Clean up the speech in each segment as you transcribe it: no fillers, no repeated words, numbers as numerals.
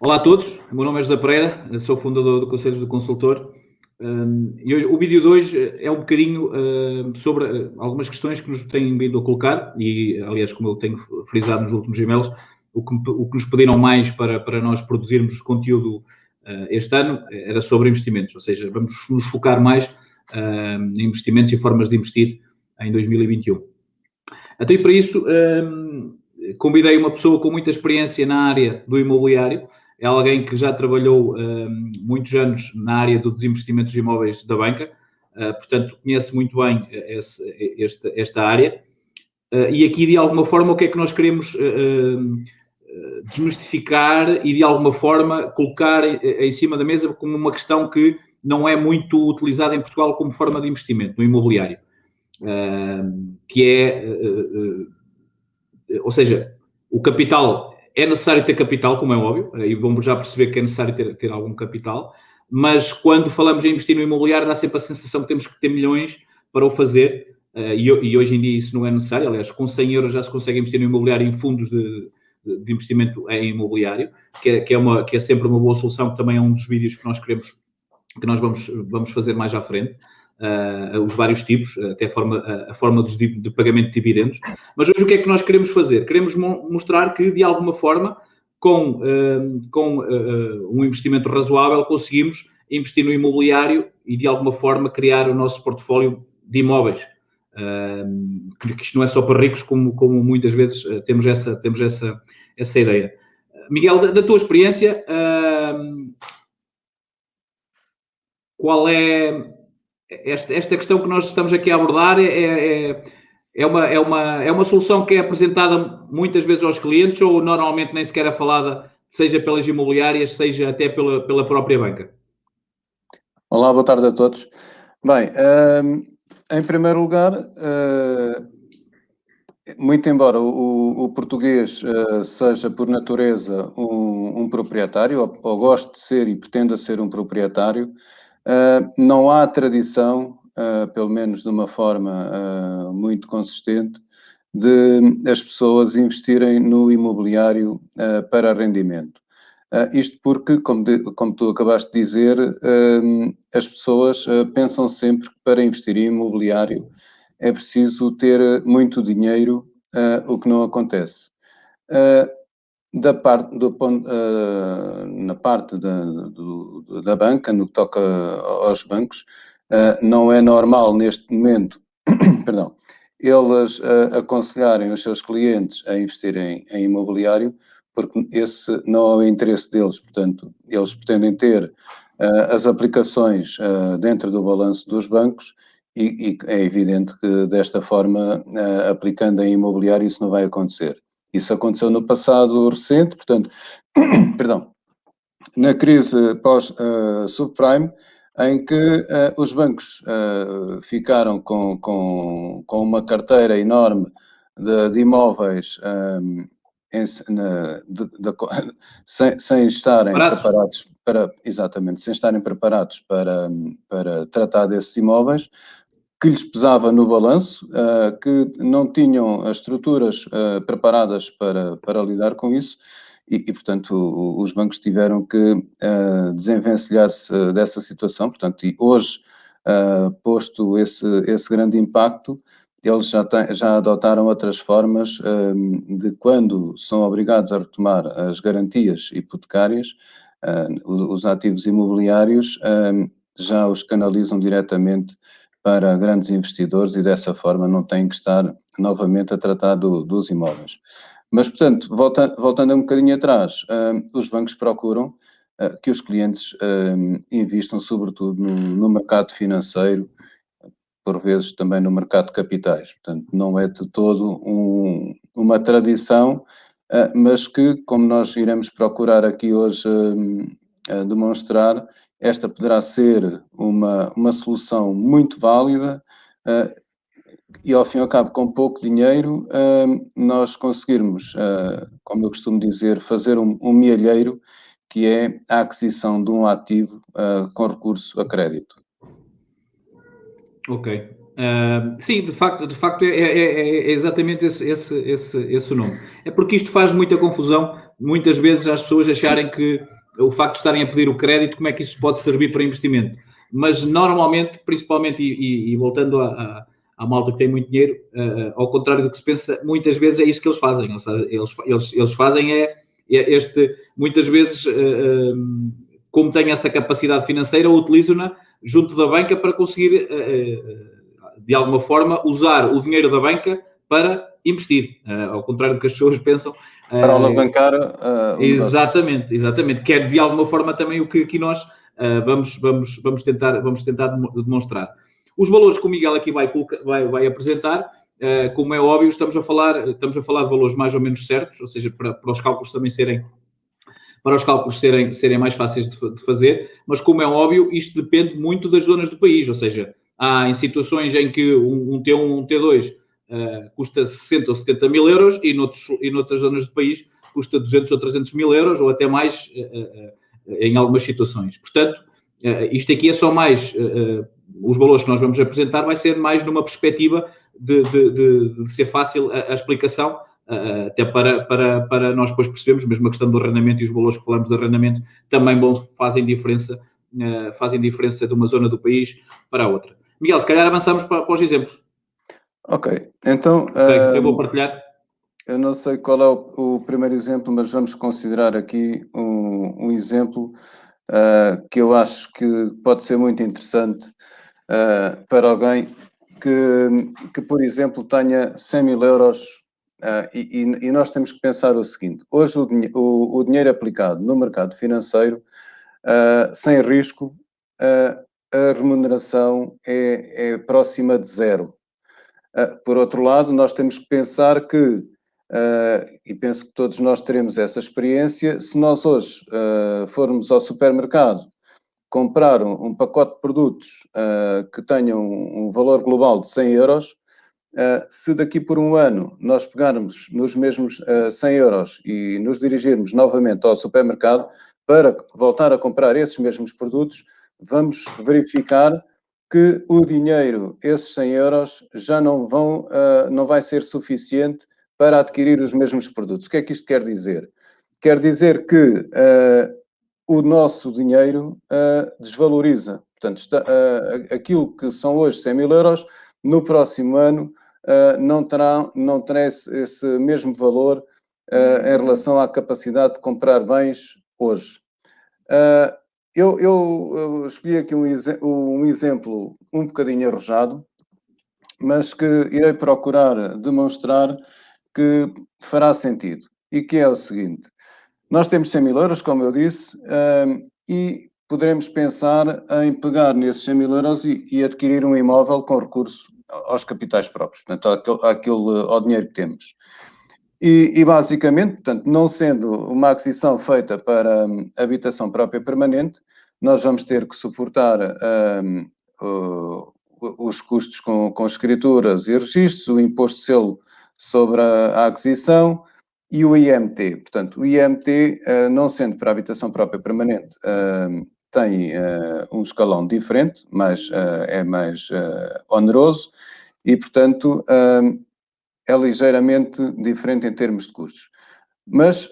Olá a todos, o meu nome é José Pereira, sou fundador do Conselhos do Consultor. E o vídeo de hoje é um bocadinho sobre algumas questões que nos têm vindo a colocar e, aliás, como eu tenho frisado nos últimos e-mails, o que nos pediram mais para nós produzirmos conteúdo este ano era sobre investimentos, ou seja, vamos nos focar mais em investimentos e formas de investir em 2021. Até para isso, convidei uma pessoa com muita experiência na área do imobiliário. É alguém que já trabalhou muitos anos na área do desinvestimento dos imóveis da banca, portanto, conhece muito bem esta área. E aqui, de alguma forma, o que é que nós queremos desmistificar e, de alguma forma, colocar em cima da mesa como uma questão que não é muito utilizada em Portugal como forma de investimento no imobiliário, que é... ou seja, o capital, é necessário ter capital, como é óbvio, e vamos já perceber que é necessário ter algum capital, mas quando falamos em investir no imobiliário dá sempre a sensação que temos que ter milhões para o fazer, e hoje em dia isso não é necessário. Aliás, com 100 euros já se consegue investir no imobiliário em fundos de investimento em imobiliário, que é sempre uma boa solução, que também é um dos vídeos que nós queremos, que nós vamos fazer mais à frente. Os vários tipos, até a forma de pagamento de dividendos. Mas hoje o que é que nós queremos fazer? Queremos mostrar que, de alguma forma, com um investimento razoável, conseguimos investir no imobiliário e, de alguma forma, criar o nosso portfólio de imóveis. Que isto não é só para ricos, como muitas vezes temos essa ideia. Miguel, da tua experiência, qual é... Esta questão que nós estamos aqui a abordar é uma solução que é apresentada muitas vezes aos clientes ou normalmente nem sequer é falada, seja pelas imobiliárias, seja até pela própria banca? Olá, boa tarde a todos. Bem, em primeiro lugar, muito embora o português seja por natureza um proprietário, ou goste de ser e pretenda ser um proprietário, não há tradição, pelo menos de uma forma muito consistente, de as pessoas investirem no imobiliário para rendimento. Isto porque, como tu acabaste de dizer, as pessoas pensam sempre que para investir em imobiliário é preciso ter muito dinheiro, o que não acontece. Na parte da banca, no que toca aos bancos, não é normal neste momento, perdão, eles aconselharem os seus clientes a investirem em imobiliário, porque esse não é o interesse deles. Portanto, eles pretendem ter as aplicações dentro do balanço dos bancos e é evidente que desta forma, aplicando em imobiliário, isso não vai acontecer. Isso aconteceu no passado recente, portanto, perdão, na crise pós-subprime, em que os bancos ficaram com uma carteira enorme de imóveis sem estarem preparados para tratar desses imóveis, que lhes pesava no balanço, que não tinham as estruturas preparadas para lidar com isso e, portanto, os bancos tiveram que desenvencilhar-se dessa situação. Portanto, e hoje, posto esse grande impacto, eles já adotaram outras formas de, quando são obrigados a retomar as garantias hipotecárias, os ativos imobiliários já os canalizam diretamente para grandes investidores e dessa forma não têm que estar novamente a tratar dos imóveis. Mas, portanto, voltando um bocadinho atrás, os bancos procuram que os clientes investam sobretudo no mercado financeiro, por vezes também no mercado de capitais. Portanto, não é de todo uma tradição, mas que, como nós iremos procurar aqui hoje demonstrar, esta poderá ser uma solução muito válida e, ao fim e ao cabo, com pouco dinheiro, nós conseguirmos, como eu costumo dizer, fazer um mielheiro, que é a aquisição de um ativo com recurso a crédito. Ok. Sim, de facto é exatamente esse o nome. É porque isto faz muita confusão muitas vezes as pessoas acharem que o facto de estarem a pedir o crédito, como é que isso pode servir para investimento. Mas normalmente, principalmente, e voltando à malta que tem muito dinheiro, ao contrário do que se pensa, muitas vezes é isso que eles fazem. Ou seja, eles fazem muitas vezes, como têm essa capacidade financeira, utilizam-na junto da banca para conseguir, de alguma forma, usar o dinheiro da banca para investir. Ao contrário do que as pessoas pensam. Para alavancar o negócio. Exatamente. Que é de alguma forma também o que aqui nós vamos tentar demonstrar. Os valores que o Miguel aqui vai apresentar, como é óbvio, estamos a falar de valores mais ou menos certos, ou seja, para os cálculos também serem mais fáceis de fazer, mas como é óbvio, isto depende muito das zonas do país, ou seja, há em situações em que um T1 ou um T2 custa 60 ou 70 mil euros e noutras zonas do país custa 200 ou 300 mil euros ou até mais em algumas situações. Portanto, isto aqui é só mais, os valores que nós vamos apresentar vai ser mais numa perspectiva de ser fácil a explicação, até para nós depois percebermos, mesmo a questão do arrendamento e os valores que falamos de arrendamento também fazem diferença de uma zona do país para a outra. Miguel, se calhar avançamos para os exemplos. Ok, então... eu vou partilhar. Eu não sei qual é o primeiro exemplo, mas vamos considerar aqui um exemplo que eu acho que pode ser muito interessante para alguém que, por exemplo, tenha 100 mil euros e nós temos que pensar o seguinte: hoje o dinheiro aplicado no mercado financeiro, sem risco, a remuneração é próxima de zero. Por outro lado, nós temos que pensar que, e penso que todos nós teremos essa experiência, se nós hoje formos ao supermercado comprar um pacote de produtos que tenham um valor global de 100 euros, se daqui por um ano nós pegarmos nos mesmos 100 euros e nos dirigirmos novamente ao supermercado para voltar a comprar esses mesmos produtos, vamos verificar que o dinheiro, esses 100 euros, já não vai ser suficiente para adquirir os mesmos produtos. O que é que isto quer dizer? Quer dizer que o nosso dinheiro desvaloriza. Portanto, aquilo que são hoje 100 mil euros, no próximo ano não terá esse mesmo valor em relação à capacidade de comprar bens hoje. Eu escolhi aqui um exemplo um bocadinho arrojado, mas que irei procurar demonstrar que fará sentido. E que é o seguinte: nós temos 100 mil euros, como eu disse, e poderemos pensar em pegar nesses 100 mil euros e adquirir um imóvel com recurso aos capitais próprios, portanto, ao dinheiro que temos. E basicamente, portanto, não sendo uma aquisição feita para habitação própria permanente, nós vamos ter que suportar os custos com escrituras e registros, o imposto de selo sobre a aquisição e o IMT. Portanto, o IMT, não sendo para habitação própria permanente, tem um escalão diferente, mas é mais oneroso e, portanto, é ligeiramente diferente em termos de custos. Mas,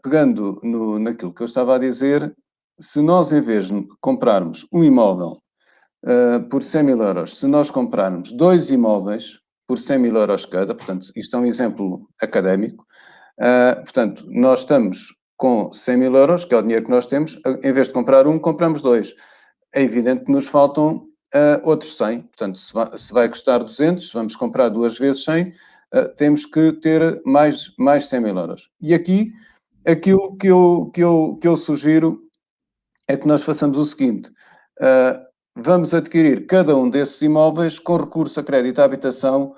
pegando naquilo que eu estava a dizer, se nós, em vez de comprarmos um imóvel por 100 mil euros, se nós comprarmos 2 imóveis por 100 mil euros cada, portanto, isto é um exemplo académico, portanto, nós estamos com 100 mil euros, que é o dinheiro que nós temos, em vez de comprar um, compramos 2. É evidente que nos faltam outros 100, portanto, se vai custar 200, se vamos comprar 2 vezes 100, temos que ter mais 100 mil euros. E aqui, aquilo que eu sugiro é que nós façamos o seguinte: vamos adquirir cada um desses imóveis com recurso a crédito à habitação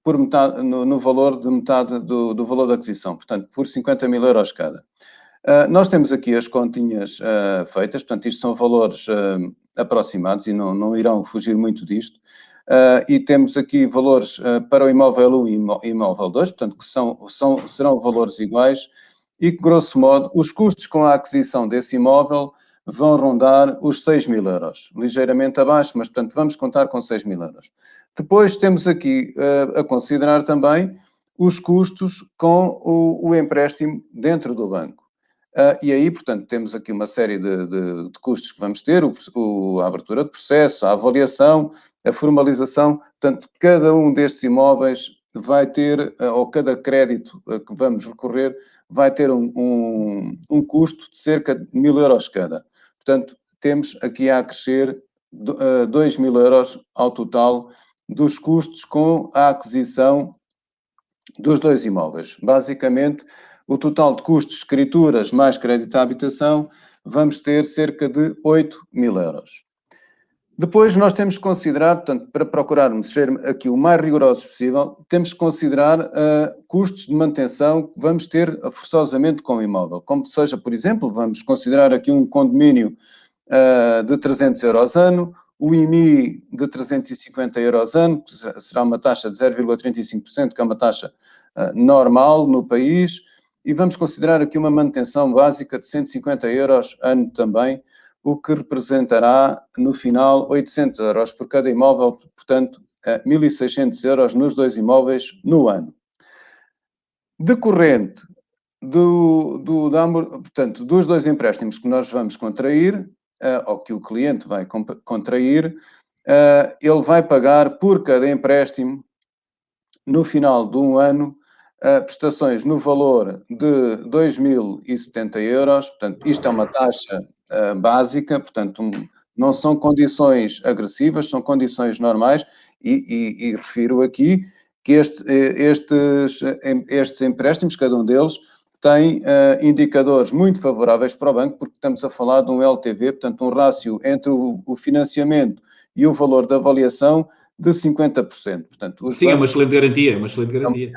por metade, no valor de metade do valor da aquisição, portanto, por 50 mil euros cada. Nós temos aqui as continhas feitas, portanto, isto são valores aproximados e não irão fugir muito disto. E temos aqui valores para o imóvel 1 e imóvel 2, portanto, que serão valores iguais e que, grosso modo, os custos com a aquisição desse imóvel vão rondar os 6 mil euros, ligeiramente abaixo, mas, portanto, vamos contar com 6 mil euros. Depois temos aqui a considerar também os custos com o empréstimo dentro do banco. E aí, portanto, temos aqui uma série de custos que vamos ter, a abertura de processo, a avaliação, a formalização. Portanto, cada um destes imóveis vai ter, ou cada crédito a que vamos recorrer, vai ter um custo de cerca de 1.000 euros cada. Portanto, temos aqui a acrescer 2.000 euros ao total dos custos com a aquisição dos dois imóveis. Basicamente, o total de custos, escrituras mais crédito à habitação, vamos ter cerca de 8.000 euros. Depois nós temos que considerar, portanto, para procurarmos ser aqui o mais rigorosos possível, temos que considerar custos de manutenção que vamos ter forçosamente com o imóvel. Como seja, por exemplo, vamos considerar aqui um condomínio de 300 euros ano, o IMI de 350 euros ano, que será uma taxa de 0,35%, que é uma taxa normal no país, e vamos considerar aqui uma manutenção básica de 150 euros ano também, o que representará, no final, 800 euros por cada imóvel, portanto, 1.600 euros nos dois imóveis no ano. Decorrente portanto, dos dois empréstimos que nós vamos contrair, ou que o cliente vai contrair, ele vai pagar por cada empréstimo, no final de um ano, prestações no valor de 2.070 euros. Portanto, isto é uma taxa básica, portanto, não são condições agressivas, são condições normais, e refiro aqui que estes empréstimos, cada um deles, tem indicadores muito favoráveis para o banco, porque estamos a falar de um LTV, portanto, um rácio entre o financiamento e o valor da avaliação de 50%. Portanto, sim, bancos, é uma excelente garantia, é uma excelente garantia.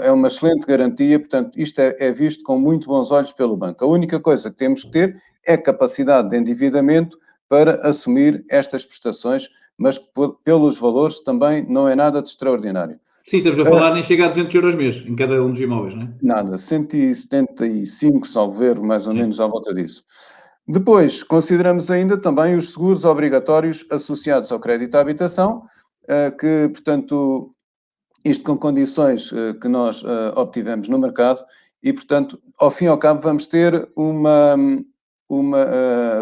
É uma excelente garantia, portanto, isto é visto com muito bons olhos pelo banco. A única coisa que temos que ter é capacidade de endividamento para assumir estas prestações, mas pelos valores também não é nada de extraordinário. Sim, estamos a falar, nem chega a 200 euros mês em cada um dos imóveis, não é? Nada, 175, salvo erro, mais ou menos à volta disso. Depois, consideramos ainda também os seguros obrigatórios associados ao crédito à habitação, que, portanto, isto com condições que nós obtivemos no mercado e, portanto, ao fim e ao cabo, vamos ter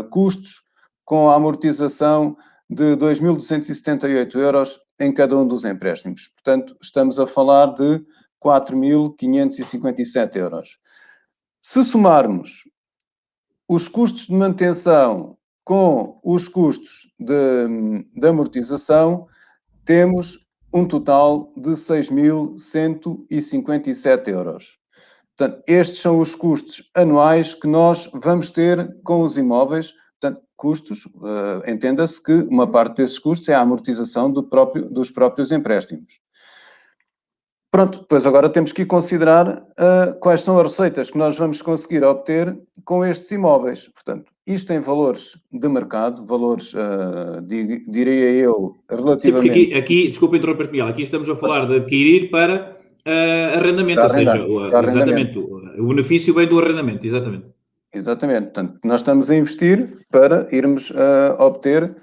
custos com a amortização de 2.278 euros em cada um dos empréstimos. Portanto, estamos a falar de 4.557 euros. Se somarmos os custos de manutenção com os custos de amortização, temos um total de 6.157 euros. Portanto, estes são os custos anuais que nós vamos ter com os imóveis. Portanto, custos, entenda-se que uma parte desses custos é a amortização dos próprios empréstimos. Pronto, depois agora temos que considerar quais são as receitas que nós vamos conseguir obter com estes imóveis. Portanto, isto em valores de mercado, valores, diria eu, relativamente... Sim, porque aqui desculpa interromper, Miguel, aqui estamos a falar de adquirir para arrendamento, ou seja, exatamente, o benefício vem do arrendamento, exatamente. Exatamente, portanto, nós estamos a investir para irmos obter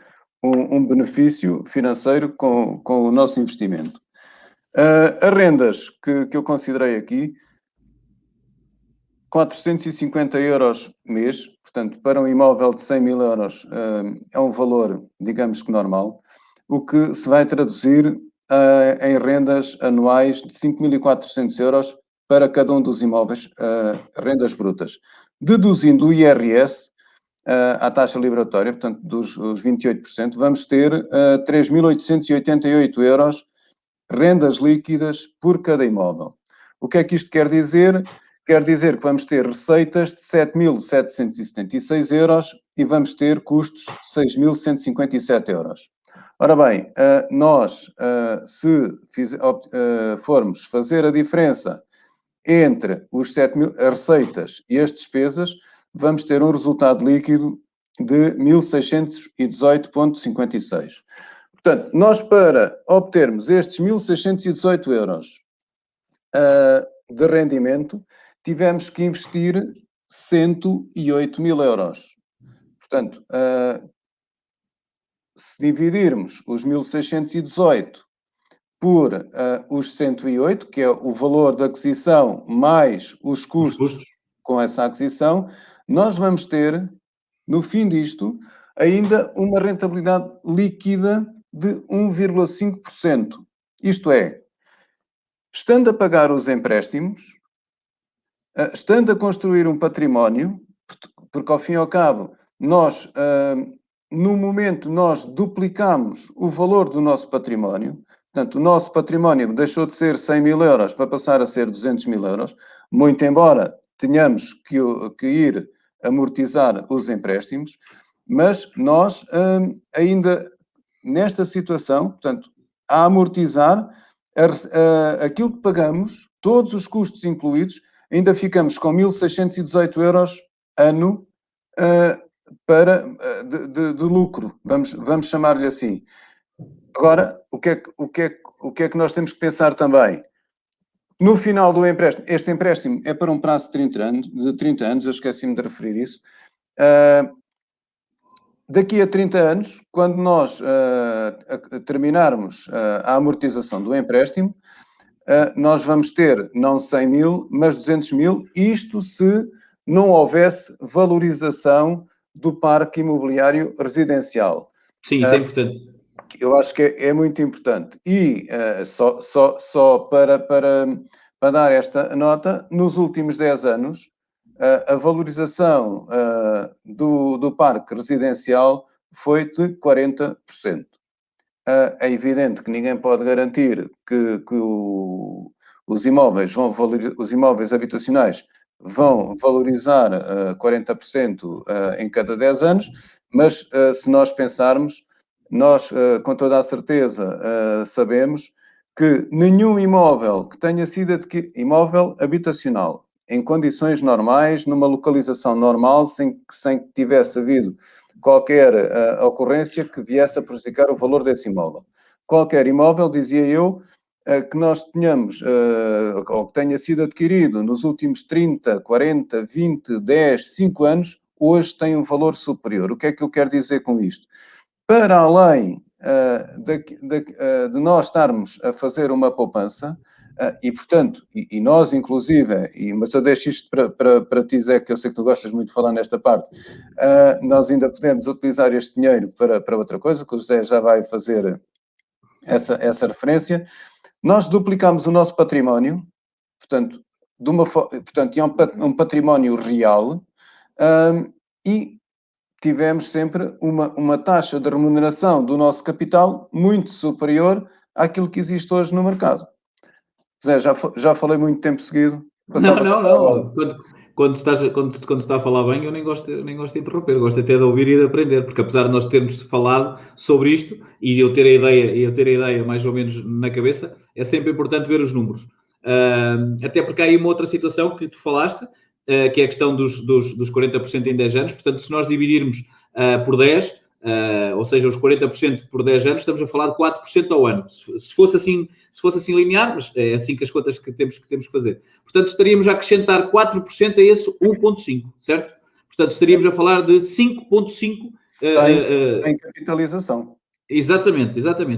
um benefício financeiro com o nosso investimento. As rendas que eu considerei aqui, 450 euros mês, portanto, para um imóvel de 100.000 euros é um valor, digamos que normal, o que se vai traduzir em rendas anuais de 5.400 euros para cada um dos imóveis, rendas brutas. Deduzindo o IRS, à taxa liberatória, portanto, dos 28%, vamos ter 3.888 euros rendas líquidas por cada imóvel. O que é que isto quer dizer? Quer dizer que vamos ter receitas de 7.776 euros e vamos ter custos de 6.157 euros. Ora bem, nós, se formos fazer a diferença entre as receitas e as despesas, vamos ter um resultado líquido de 1.618,56. Portanto, nós para obtermos estes 1.618 euros de rendimento, tivemos que investir 108.000 euros. Portanto, se dividirmos os 1.618 por os 108, que é o valor da aquisição mais os custos com essa aquisição, nós vamos ter, no fim disto, ainda uma rentabilidade líquida de 1,5%. Isto é, estando a pagar os empréstimos, estando a construir um património, porque ao fim e ao cabo, nós, no momento, nós duplicamos o valor do nosso património. Portanto, o nosso património deixou de ser 100 mil euros para passar a ser 200 mil euros, muito embora tenhamos que ir amortizar os empréstimos, mas nós ainda nesta situação, portanto, a amortizar aquilo que pagamos, todos os custos incluídos, ainda ficamos com 1.618 euros ano de lucro, vamos chamar-lhe assim. Agora, o que é que nós temos que pensar também? No final do empréstimo, este empréstimo é para um prazo de 30 anos, eu esqueci-me de referir isso. Daqui a 30 anos, quando nós terminarmos a amortização do empréstimo, nós vamos ter não 100 mil, mas 200 mil, isto se não houvesse valorização do parque imobiliário residencial. Sim, isso é importante. Eu acho que é muito importante. E só para dar esta nota, nos últimos 10 anos, a valorização do parque residencial foi de 40%. É evidente que ninguém pode garantir que os imóveis habitacionais vão valorizar 40% em cada 10 anos, mas se nós pensarmos, nós com toda a certeza sabemos que nenhum imóvel que tenha sido adquirido, imóvel habitacional, em condições normais, numa localização normal, sem que tivesse havido qualquer ocorrência que viesse a prejudicar o valor desse imóvel. Qualquer imóvel, dizia eu, que nós tenhamos, ou que tenha sido adquirido nos últimos 30, 40, 20, 10, 5 anos, hoje tem um valor superior. O que é que eu quero dizer com isto? Para além de nós estarmos a fazer uma poupança, e portanto, e nós inclusive, mas eu deixo isto para ti, Zé, que eu sei que tu gostas muito de falar nesta parte, nós ainda podemos utilizar este dinheiro para outra coisa, que o José já vai fazer essa referência. Nós duplicamos o nosso património, portanto, é um património real, e tivemos sempre uma taxa de remuneração do nosso capital muito superior àquilo que existe hoje no mercado. Zé, já falei muito tempo seguido. Não. Quando se está a falar bem, eu nem gosto de interromper, gosto até de ouvir e de aprender, porque apesar de nós termos falado sobre isto e eu ter a ideia mais ou menos na cabeça, é sempre importante ver os números. Até porque há aí uma outra situação que tu falaste, que é a questão dos 40% em 10 anos. Portanto, se nós dividirmos por 10, ou seja, os 40% por 10 anos, estamos a falar de 4% ao ano. Se fosse assim linear, mas é assim que as contas que temos que fazer. Portanto, estaríamos a acrescentar 4% a esse 1,5%, certo? Portanto, estaríamos a falar de 5,5%. Sem capitalização. Exatamente.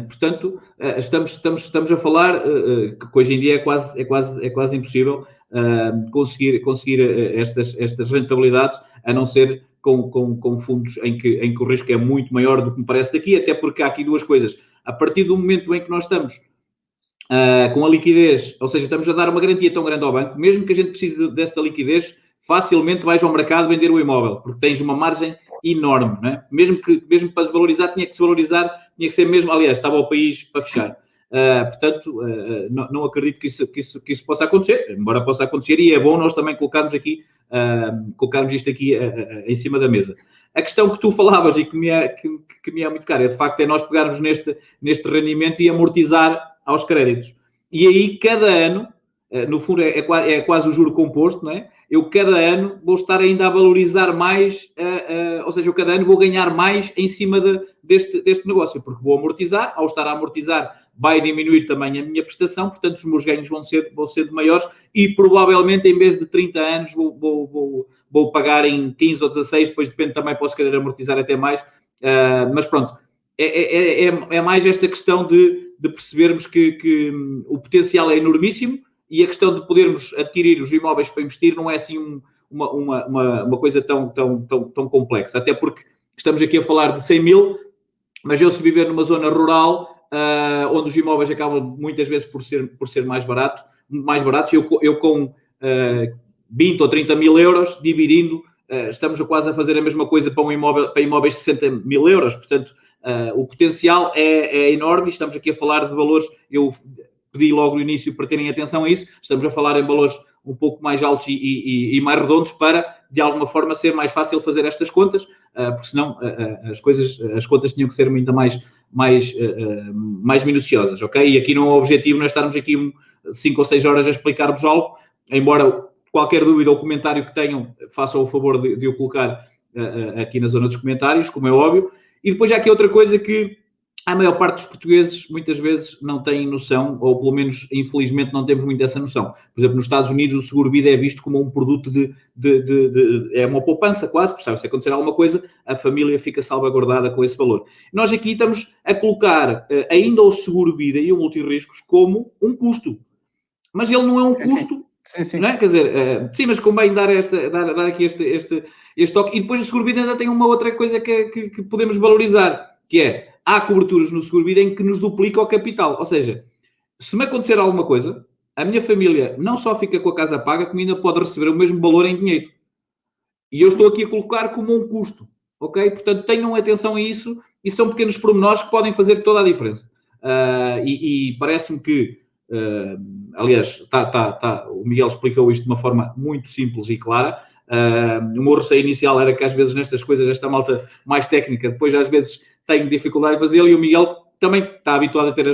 Portanto, estamos a falar que hoje em dia é quase impossível conseguir estas rentabilidades, a não ser com fundos em que o risco é muito maior do que me parece daqui, até porque há aqui duas coisas. A partir do momento em que nós estamos com a liquidez, ou seja, estamos a dar uma garantia tão grande ao banco, mesmo que a gente precise desta liquidez, facilmente vais ao mercado vender o imóvel, porque tens uma margem enorme, não é? Mesmo para se valorizar, tinha que ser mesmo, aliás, estava o país para fechar. Portanto, não acredito que isso possa acontecer, embora possa acontecer, e é bom nós também colocarmos isto aqui em cima da mesa. A questão que tu falavas e que me é muito cara, de facto, é nós pegarmos neste rendimento e amortizar aos créditos. E aí, cada ano, no fundo, é quase o juro composto, não é? Eu, cada ano, vou estar ainda a valorizar mais, ou seja, eu, cada ano, vou ganhar mais em cima deste negócio, porque vou amortizar. Ao estar a amortizar, vai diminuir também a minha prestação, portanto, os meus ganhos vão ser de maiores e, provavelmente, em vez de 30 anos, vou pagar em 15 ou 16, depois depende também, posso querer amortizar até mais, mas pronto. é mais esta questão de percebermos que o potencial é enormíssimo e a questão de podermos adquirir os imóveis para investir não é assim uma coisa tão complexa. Até porque estamos aqui a falar de 100 mil, mas eu se viver numa zona rural, onde os imóveis acabam muitas vezes por ser mais baratos, eu com 20 ou 30 mil euros, dividindo, estamos quase a fazer a mesma coisa para imóveis de 60 mil euros. Portanto, o potencial é enorme e estamos aqui a falar de valores, eu pedi logo no início para terem atenção a isso, estamos a falar em valores um pouco mais altos e mais redondos para, de alguma forma, ser mais fácil fazer estas contas, porque senão as contas tinham que ser ainda mais minuciosas, ok? E aqui não é o objetivo, nós estarmos aqui 5 ou 6 horas a explicar-vos algo, embora qualquer dúvida ou comentário que tenham, façam o favor de eu colocar aqui na zona dos comentários, como é óbvio. E depois há aqui outra coisa que a maior parte dos portugueses muitas vezes não têm noção, ou pelo menos, infelizmente, não temos muito essa noção. Por exemplo, nos Estados Unidos o seguro-vida é visto como um produto é uma poupança quase, porque sabe, se acontecer alguma coisa, a família fica salvaguardada com esse valor. Nós aqui estamos a colocar ainda o seguro-vida e o multirriscos como um custo. Mas ele não é um custo... Sim. Não é? Quer dizer, sim, mas convém dar aqui este toque. E depois o seguro-vida ainda tem uma outra coisa que podemos valorizar, que é, há coberturas no seguro-vida em que nos duplica o capital. Ou seja, se me acontecer alguma coisa, a minha família não só fica com a casa paga, como ainda pode receber o mesmo valor em dinheiro. E eu estou aqui a colocar como um custo, ok? Portanto, tenham atenção a isso e são pequenos pormenores que podem fazer toda a diferença. E parece-me que, aliás, o Miguel explicou isto de uma forma muito simples e clara. O meu receio inicial era que às vezes nestas coisas, esta malta mais técnica, depois às vezes tem dificuldade em fazê-lo, e o Miguel também está habituado a ter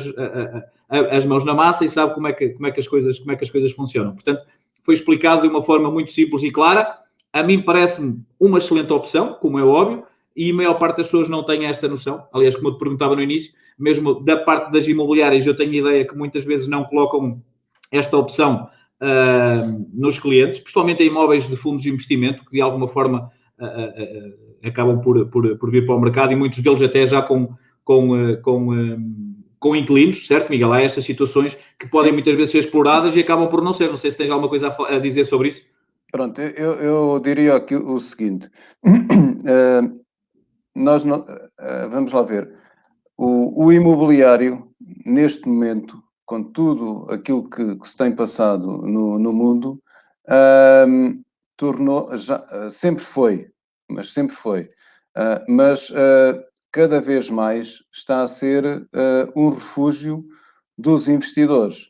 as mãos na massa e sabe como é que as coisas funcionam. Portanto, foi explicado de uma forma muito simples e clara. A mim parece-me uma excelente opção, como é óbvio, e a maior parte das pessoas não tem esta noção. Aliás, como eu te perguntava no início, mesmo da parte das imobiliárias, eu tenho a ideia que muitas vezes não colocam esta opção nos clientes, principalmente em imóveis de fundos de investimento, que de alguma forma acabam por vir para o mercado, e muitos deles até já com inquilinos, certo, Miguel? Há estas situações que podem muitas vezes ser exploradas e acabam por não ser. Não sei se tens alguma coisa a dizer sobre isso. Pronto, eu diria aqui o seguinte, nós não, vamos lá ver, o imobiliário, neste momento, com tudo aquilo que se tem passado no mundo, sempre foi, mas cada vez mais está a ser um refúgio dos investidores.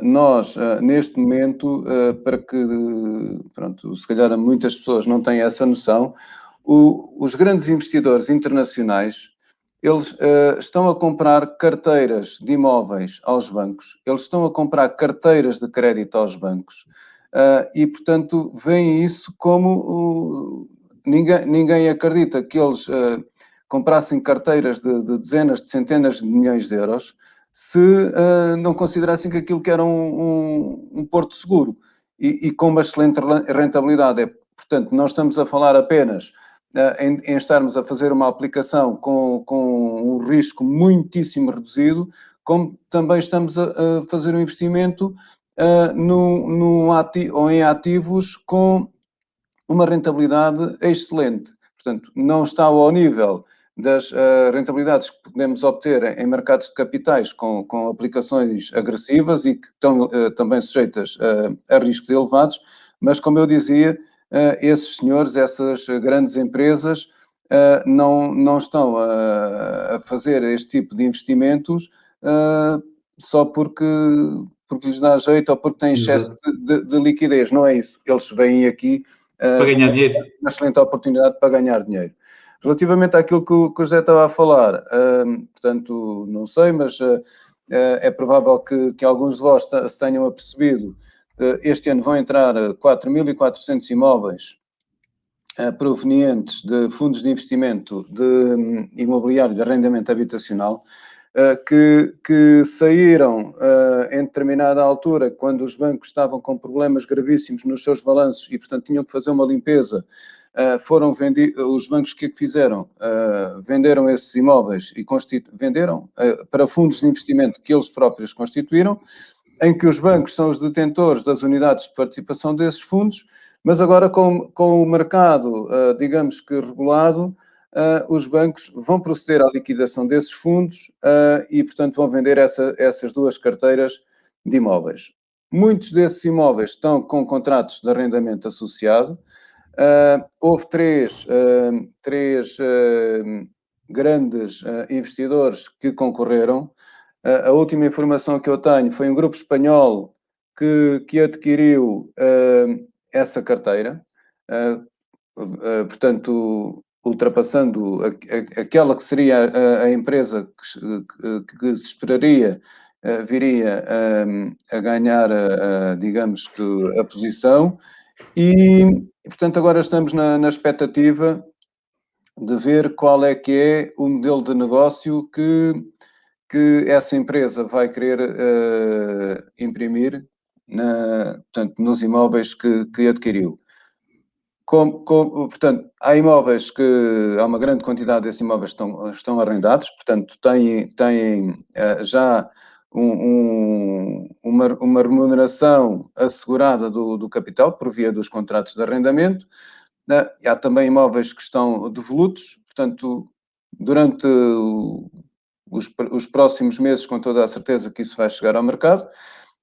Nós, neste momento, para que, pronto, se calhar muitas pessoas não têm essa noção, os grandes investidores internacionais, eles estão a comprar carteiras de imóveis aos bancos, eles estão a comprar carteiras de crédito aos bancos, e, portanto, veem isso como... Ninguém acredita que eles comprassem carteiras de dezenas de centenas de milhões de euros se não considerassem que aquilo que era um porto seguro e com uma excelente rentabilidade. Portanto, não estamos a falar apenas em estarmos a fazer uma aplicação com um risco muitíssimo reduzido, como também estamos a fazer um investimento ou em ativos com uma rentabilidade excelente. Portanto, não está ao nível das rentabilidades que podemos obter em mercados de capitais com aplicações agressivas e que estão também sujeitas a riscos elevados, mas, como eu dizia, esses senhores, essas grandes empresas, não estão a fazer este tipo de investimentos só porque lhes dá jeito ou porque têm excesso de liquidez. Não é isso. Eles vêm aqui para ganhar dinheiro. Uma excelente oportunidade para ganhar dinheiro. Relativamente àquilo que o José estava a falar, portanto, não sei, mas é provável que alguns de vós se tenham apercebido. Este ano vão entrar 4.400 imóveis provenientes de fundos de investimento de imobiliário de arrendamento habitacional, que saíram em determinada altura, quando os bancos estavam com problemas gravíssimos nos seus balanços e, portanto, tinham que fazer uma limpeza foram vendidos, os bancos o que é que fizeram? Venderam esses imóveis e venderam para fundos de investimento que eles próprios constituíram, em que os bancos são os detentores das unidades de participação desses fundos, mas agora com o mercado, digamos que regulado, os bancos vão proceder à liquidação desses fundos e, portanto, vão vender essas duas carteiras de imóveis. Muitos desses imóveis estão com contratos de arrendamento associado. Houve três grandes investidores que concorreram. A última informação que eu tenho foi um grupo espanhol que adquiriu essa carteira, portanto, ultrapassando aquela que seria a empresa que se esperaria viria a ganhar, digamos que, a posição e, portanto, agora estamos na expectativa de ver qual é que é o modelo de negócio que essa empresa vai querer imprimir portanto, nos imóveis que adquiriu. Portanto, há imóveis há uma grande quantidade desses imóveis que estão arrendados, portanto, têm já uma remuneração assegurada do capital por via dos contratos de arrendamento. Há também imóveis que estão devolutos, portanto, durante os próximos meses, com toda a certeza que isso vai chegar ao mercado.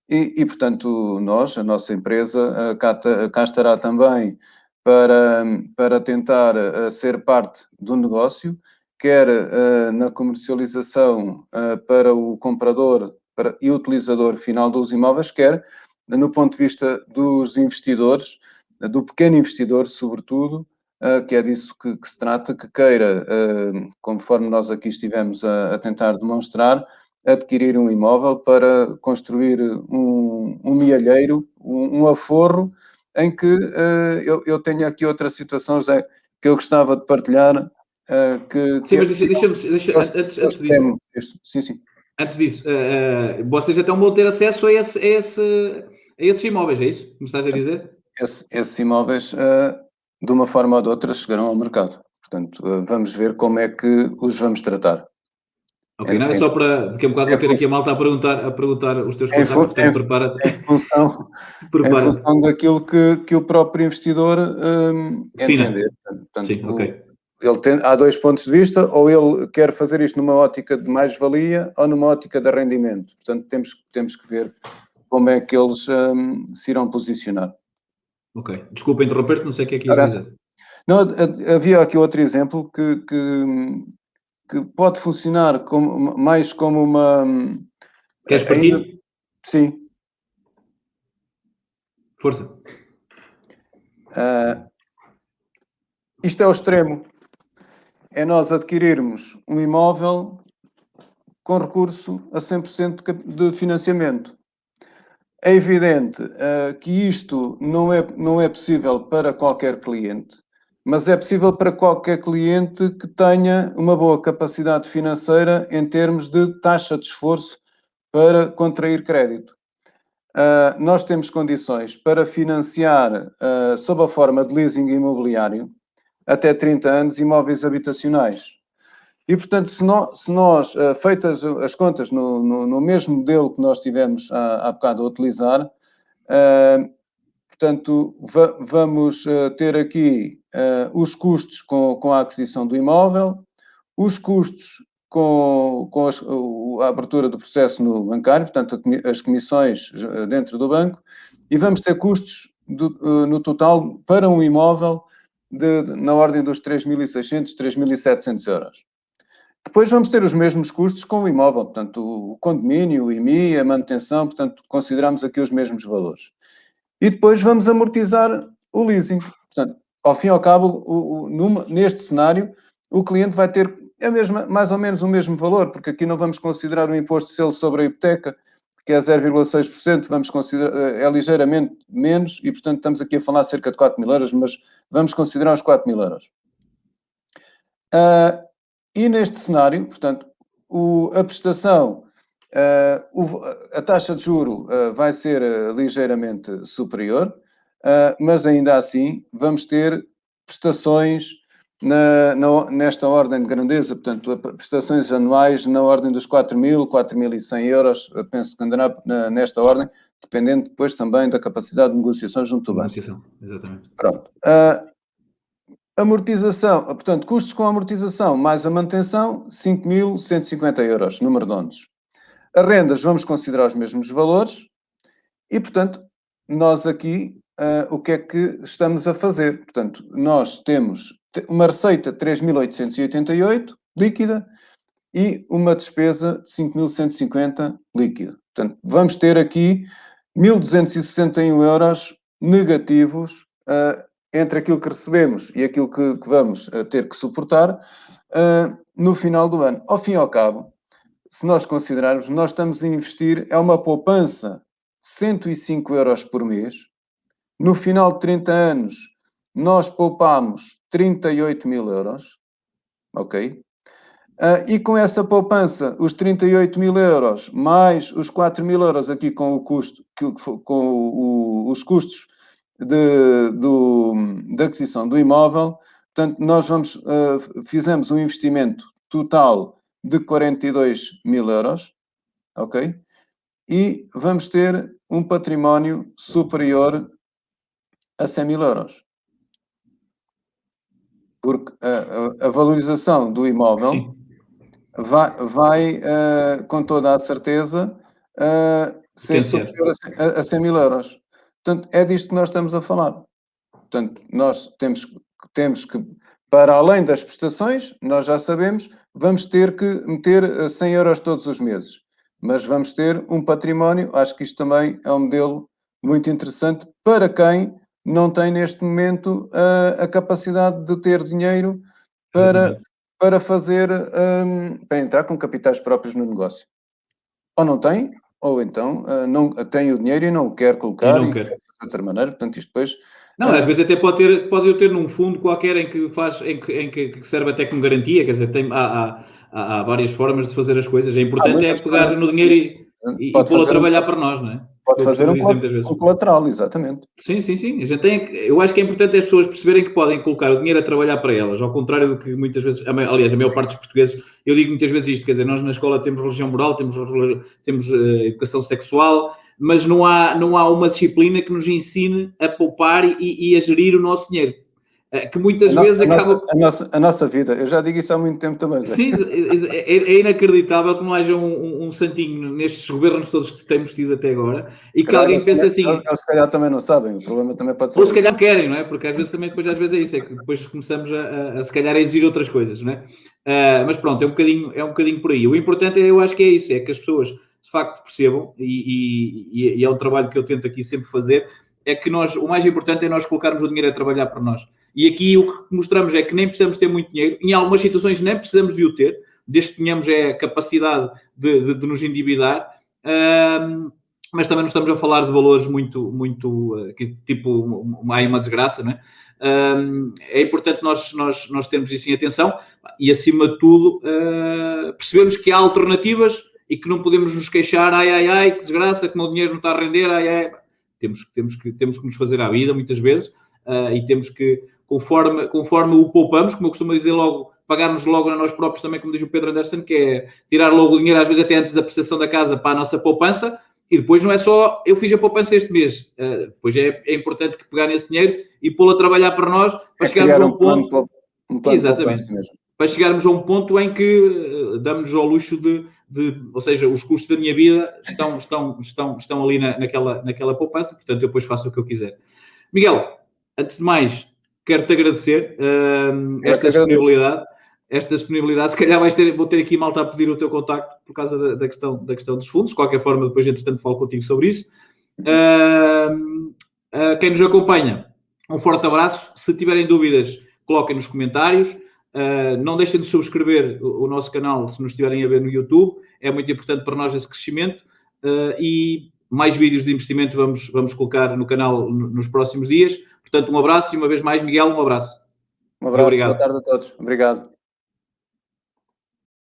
E portanto, a nossa empresa, cá estará também para tentar ser parte do negócio, quer na comercialização para o comprador e utilizador final dos imóveis, quer no ponto de vista dos investidores, do pequeno investidor, sobretudo, que é disso que se trata, que queira, conforme nós aqui estivemos a tentar demonstrar, adquirir um imóvel para construir um mielheiro, um aforro, em que eu tenho aqui outra situação, José, que eu gostava de partilhar. Sim, mas deixa-me, antes disso. Sim. Antes disso, vocês então vão ter acesso a esses imóveis, é isso que me estás a dizer? Esses imóveis, de uma forma ou de outra, chegarão ao mercado. Portanto, vamos ver como é que os vamos tratar. Ok, não é só para... Daqui a um bocado vou ter aqui a malta a perguntar os teus contactos, portanto, prepara-te. Em função daquilo que o próprio investidor entender. Portanto, sim, ok. Há dois pontos de vista, ou ele quer fazer isto numa ótica de mais-valia ou numa ótica de rendimento. Portanto, temos que ver como é que eles se irão posicionar. Ok. Desculpa interromper-te, não sei o que é que ias dizer. Não, havia aqui outro exemplo que pode funcionar mais como uma... Queres partir? Sim. Força. Isto é o extremo. É nós adquirirmos um imóvel com recurso a 100% de financiamento. É evidente que isto não é possível para qualquer cliente, mas é possível para qualquer cliente que tenha uma boa capacidade financeira em termos de taxa de esforço para contrair crédito. Nós temos condições para financiar, sob a forma de leasing imobiliário, até 30 anos, imóveis habitacionais. E, portanto, se nós, feitas as contas no mesmo modelo que nós tivemos há bocado a utilizar, portanto, vamos ter aqui os custos com a aquisição do imóvel, os custos com a abertura do processo no bancário, portanto, as comissões dentro do banco, e vamos ter custos no total para um imóvel na ordem dos 3.600, 3.700 euros. Depois vamos ter os mesmos custos com o imóvel, portanto, o condomínio, o IMI, a manutenção, portanto, consideramos aqui os mesmos valores. E depois vamos amortizar o leasing. Portanto, ao fim e ao cabo, neste cenário, o cliente vai ter mais ou menos o mesmo valor, porque aqui não vamos considerar o imposto de selo sobre a hipoteca, que é 0,6%, vamos considerar, é ligeiramente menos, e portanto estamos aqui a falar cerca de 4.000 euros, mas vamos considerar os 4.000 euros. E neste cenário, portanto, a prestação, a taxa de juro vai ser ligeiramente superior, mas ainda assim vamos ter prestações nesta ordem de grandeza, portanto, prestações anuais na ordem dos 4.100 euros, penso que andará nesta ordem, dependendo depois também da capacidade de negociação junto ao banco. Negociação, exatamente. Pronto. Amortização, portanto, custos com amortização mais a manutenção, 5.150 euros, número redondos. As rendas, vamos considerar os mesmos valores e, portanto, nós aqui, o que é que estamos a fazer? Portanto, nós temos uma receita de 3.888 líquida e uma despesa de 5.150 líquida. Portanto, vamos ter aqui 1.261 euros negativos entre aquilo que recebemos e aquilo que vamos ter que suportar no final do ano. Ao fim e ao cabo, se nós considerarmos, nós estamos a investir, é uma poupança de 105 euros por mês. No final de 30 anos, nós poupamos 38.000 euros, ok? E com essa poupança, os 38.000 euros, mais os 4.000 euros aqui com o custo, os custos da aquisição do imóvel, portanto, nós fizemos um investimento total de 42.000 euros, ok? E vamos ter um património superior a 100.000 euros. Porque a valorização do imóvel Sim. vai com toda a certeza, ser superior a 100.000 euros. Portanto, é disto que nós estamos a falar. Portanto, nós temos que, para além das prestações, nós já sabemos, vamos ter que meter 100 euros todos os meses. Mas vamos ter um património, acho que isto também é um modelo muito interessante para quem não tem neste momento a capacidade de ter dinheiro para fazer, para entrar com capitais próprios no negócio. Ou não tem, ou então não tem o dinheiro e não o quer colocar e quer de outra maneira, portanto isto depois... Não, às vezes até pode ter num fundo qualquer em que serve até como garantia, quer dizer, há várias formas de fazer as coisas, é importante pegar no dinheiro e pô-lo a trabalhar para nós, não é? Pode fazer um colateral, exatamente. Sim. A gente eu acho que é importante as pessoas perceberem que podem colocar o dinheiro a trabalhar para elas, ao contrário do que muitas vezes, aliás, a maior parte dos portugueses, eu digo muitas vezes isto, quer dizer, nós na escola temos religião moral, temos educação sexual, mas não há uma disciplina que nos ensine a poupar e a gerir o nosso dinheiro. Que muitas vezes acaba... A nossa vida, eu já digo isso há muito tempo também. Sim, é inacreditável que não haja um santinho nestes governos todos que temos tido até agora e que alguém pense assim... Eles se calhar também não sabem, o problema também pode ser... Ou se calhar querem, não é? Porque às vezes é isso, é que depois começamos a se calhar a exigir outras coisas, não é? Mas pronto, é um bocadinho por aí. O importante eu acho que é isso, é que as pessoas de facto percebam, e é um trabalho que eu tento aqui sempre fazer, é que o mais importante é nós colocarmos o dinheiro a trabalhar para nós. E aqui o que mostramos é que nem precisamos ter muito dinheiro, em algumas situações nem precisamos de o ter, desde que tenhamos a capacidade de nos endividar, mas também não estamos a falar de valores muito tipo, uma desgraça, não é? É importante nós termos isso em atenção e, acima de tudo, percebermos que há alternativas e que não podemos nos queixar, ai, que desgraça, que o meu dinheiro não está a render, Temos que nos fazer à vida, muitas vezes, e temos que, conforme o poupamos, como eu costumo dizer logo, pagarmos logo a nós próprios também, como diz o Pedro Anderson, que é tirar logo o dinheiro, às vezes até antes da prestação da casa, para a nossa poupança, e depois não é só, eu fiz a poupança este mês, depois é importante que pegar nesse dinheiro e pô-lo a trabalhar para nós, para chegarmos a um ponto... Exatamente. Para chegarmos a um ponto em que damos-nos ao luxo ou seja, os custos da minha vida estão ali naquela poupança, portanto eu depois faço o que eu quiser. Miguel, antes de mais, quero-te agradecer esta disponibilidade. Se calhar vou ter aqui malta a pedir o teu contacto por causa da questão dos fundos. De qualquer forma, depois, entretanto, falo contigo sobre isso. Quem nos acompanha, um forte abraço. Se tiverem dúvidas, coloquem nos comentários. Não deixem de subscrever o nosso canal se nos estiverem a ver no YouTube. É muito importante para nós esse crescimento. E mais vídeos de investimento vamos colocar no canal nos próximos dias. Portanto, um abraço e uma vez mais, Miguel, um abraço. Um abraço, boa tarde a todos. Obrigado.